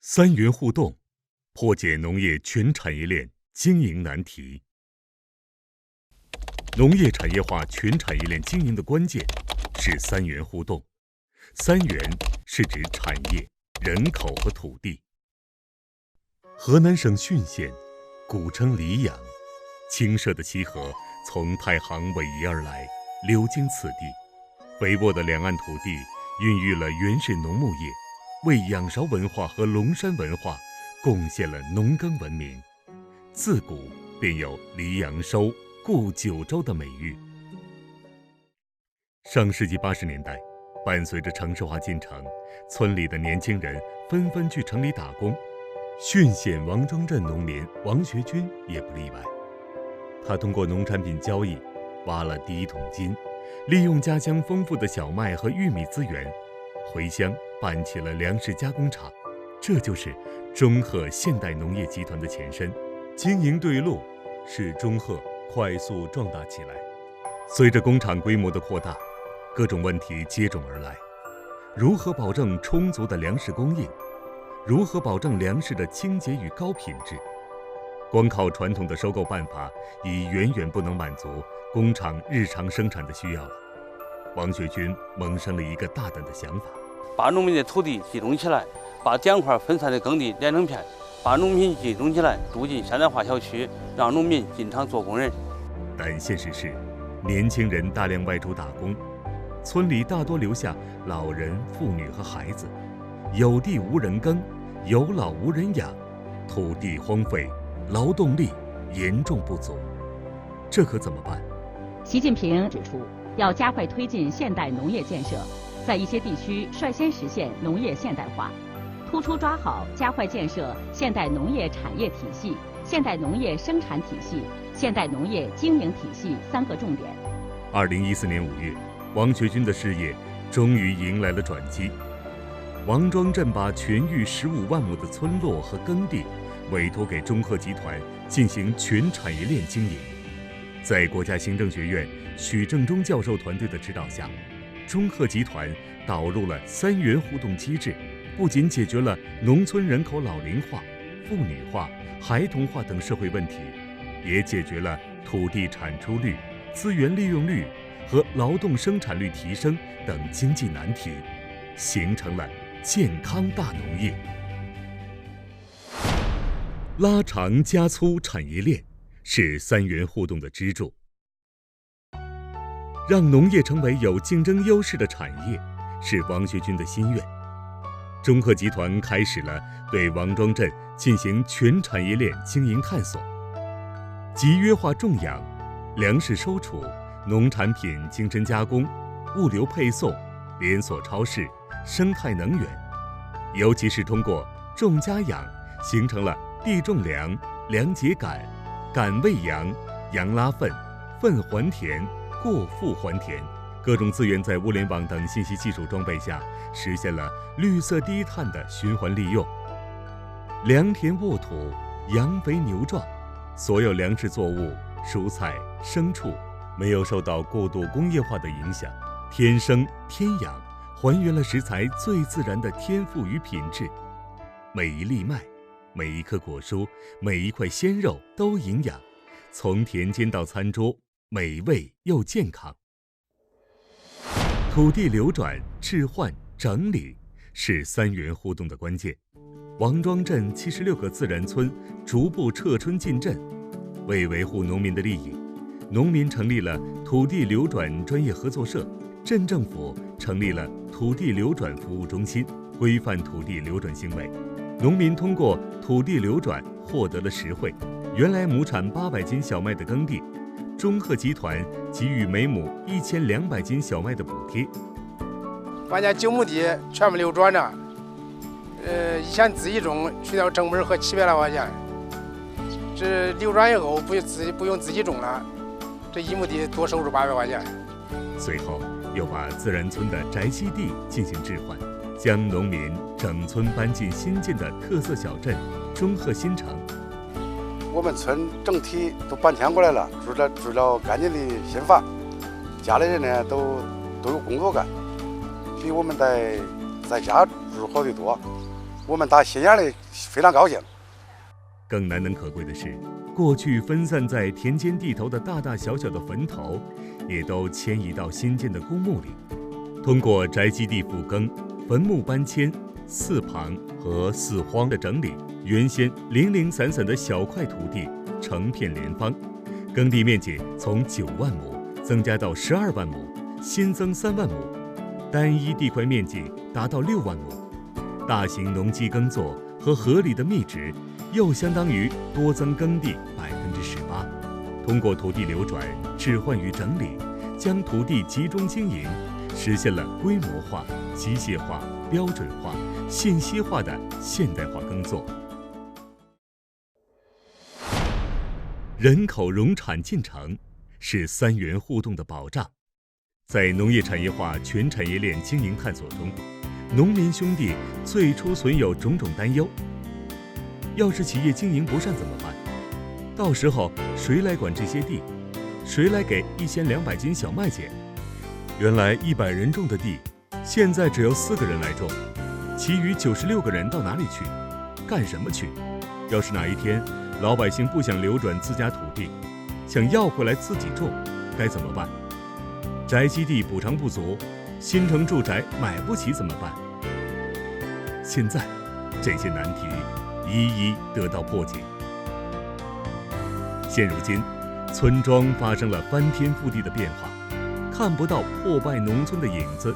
三元互动，破解农业全产业链经营难题。农业产业化全产业链经营的关键是三元互动。三元是指产业、人口和土地。河南省浚县，古称黎阳，清澈的溪河从太行逶迤而来，流经此地。肥沃的两岸土地孕育了原始农牧业，为仰韶文化和龙山文化贡献了农耕文明。自古便有黎阳收、固九州的美誉。上世纪80年代，伴随着城市化进程，村里的年轻人纷纷去城里打工。浚县王庄镇农民王学军也不例外。他通过农产品交易挖了第一桶金，利用家乡丰富的小麦和玉米资源，回乡办起了粮食加工厂。这就是中赫现代农业集团的前身。经营对路，使中赫快速壮大起来。随着工厂规模的扩大，各种问题接踵而来。如何保证充足的粮食供应？如何保证粮食的清洁与高品质？光靠传统的收购办法已远远不能满足工厂日常生产的需要了。王学军萌生了一个大胆的想法，把农民的土地集中起来，把2块分散的耕地连成片，把农民集中起来，住进现代化小区，让农民进厂做工人。但现实是，年轻人大量外出打工，村里大多留下老人、妇女和孩子，有地无人耕，有老无人养，土地荒废，劳动力严重不足，这可怎么办？习近平指出，要加快推进现代农业建设，在一些地区率先实现农业现代化，突出抓好加快建设现代农业产业体系、现代农业生产体系、现代农业经营体系3个重点。2014年5月，王学军的事业终于迎来了转机。王庄镇把全域15万亩的村落和耕地委托给中赫集团进行全产业链经营。在国家行政学院许正中教授团队的指导下，中赫集团导入了三元互动机制，不仅解决了农村人口老龄化、妇女化、孩童化等社会问题，也解决了土地产出率、资源利用率和劳动生产率提升等经济难题，形成了健康大农业。拉长加粗产业链是三元互动的支柱，让农业成为有竞争优势的产业是王学军的心愿。中赫集团开始了对王庄镇进行全产业链经营探索，集约化种养、粮食收储、农产品精深加工、物流配送、连锁超市、生态能源，尤其是通过种加养，形成了地种粮、粮秸秆、秆喂羊、羊拉粪、粪还田、过腹还田，各种资源在物联网等信息技术装备下，实现了绿色低碳的循环利用。良田沃土，养肥牛壮，所有粮食作物、蔬菜、牲畜没有受到过度工业化的影响，天生天养，还原了食材最自然的天赋与品质。每一粒麦，每一颗果蔬，每一块鲜肉都营养，从田间到餐桌，美味又健康。土地流转、置换、整理是三元互动的关键。王庄镇76个自然村逐步撤村进镇，为维护农民的利益，农民成立了土地流转专业合作社，镇政府成立了土地流转服务中心，规范土地流转行为。农民通过土地流转获得了实惠，原来亩产800斤小麦的耕地，中赫集团给予每亩1200斤小麦的补贴。把家9亩地全部流转着，以前自己种去掉成本和700来块钱，这流转以后不用自己种了，这1亩地多收入800块钱。随后又把自然村的宅基地进行置换，将农民整村搬进新建的特色小镇中赫新城。我们村整体都搬迁过来了，住了干净的新房，家里人呢都有工作干，比我们在家住好得多。我们打心眼里非常高兴。更难能可贵的是，过去分散在田间地头的大大小小的坟头，也都迁移到新建的公墓里。通过宅基地复耕、坟墓搬迁、四旁和四荒的整理，原先零零散散的小块土地成片连方，耕地面积从9万亩增加到12万亩，新增3万亩，单一地块面积达到6万亩。大型农机耕作和合理的密植，又相当于多增耕地18%。通过土地流转、置换与整理，将土地集中经营，实现了规模化、机械化、标准化、信息化的现代化耕作。人口荣产进程是3元互动的保障。在农业产业化全产业链经营探索中，农民兄弟最初存有种种担忧：要是企业经营不善怎么办？到时候谁来管这些地？谁来给1200斤小麦减？原来100人种的地，现在只有4个人来种，其余96个人到哪里去？干什么去？要是哪一天老百姓不想流转自家土地，想要回来自己种，该怎么办？宅基地补偿不足，新城住宅买不起怎么办？现在这些难题一一得到破解。现如今，村庄发生了翻天覆地的变化，看不到破败农村的影子，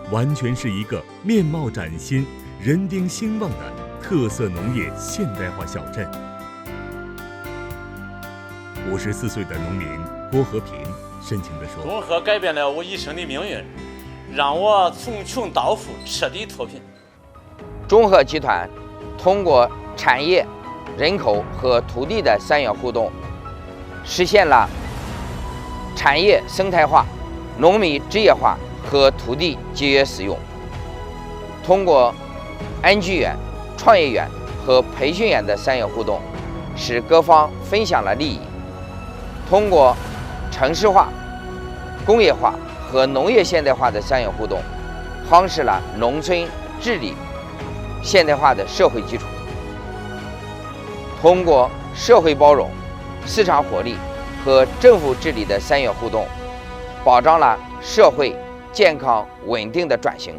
完全是一个面貌崭新、人丁兴旺的特色农业现代化小镇。54岁的农民郭和平深情地说：“中和改变了我一生的命运，让我从穷到富，彻底脱贫。”中和集团通过产业、人口和土地的3元互动，实现了产业生态化、农民职业化和土地节约使用。通过安居园、创业园和培训园的3元互动，使各方分享了利益。通过城市化、工业化和农业现代化的3元互动，夯实了农村治理现代化的社会基础。通过社会包容、市场活力和政府治理的3元互动，保障了社会健康稳定的转型。